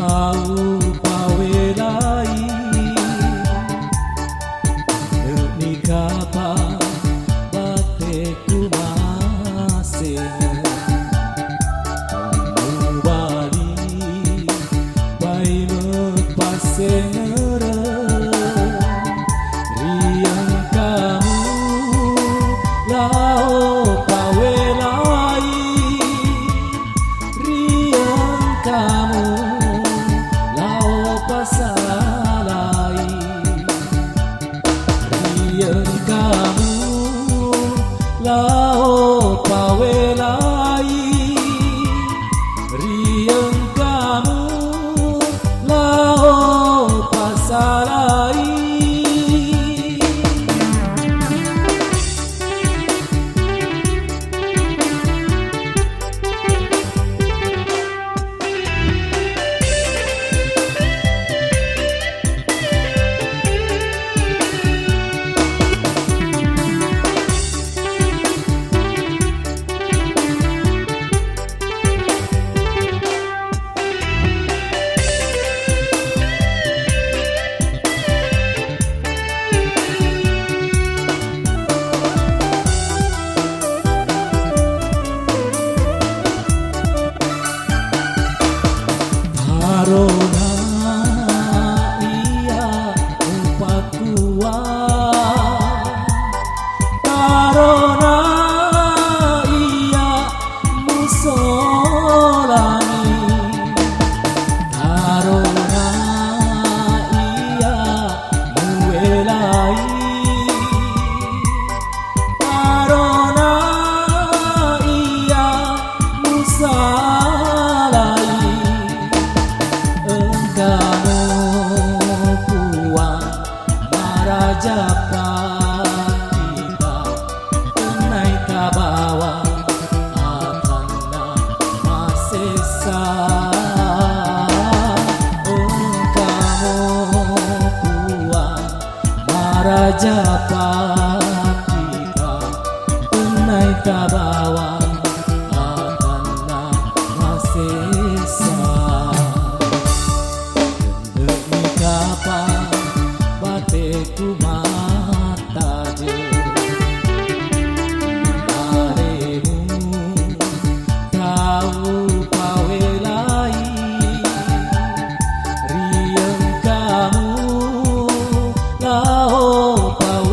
tahu pawelai demi kapan bateku masih kembali bayi mepaseng riang kamu lao pawelai riang kamu lao pasalai riang kamu lao pawelai riang kamu lao pasalai. Karena ia upah kuat, karena ia musolani, karena ia muelai, karena ia musalai. Engkau kuat merajakan kita kenai kabawa akan masesa. Engkau kuat merajakan kita kenai kabawa akan masesa. Demi kapan bateku mata je ademu tahu pawelai riang kamu lao pawelai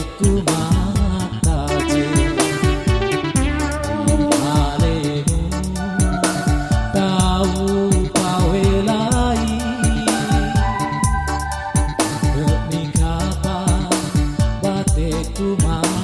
bateku mata je alemu tahu pawe lai demi kapan bateku mata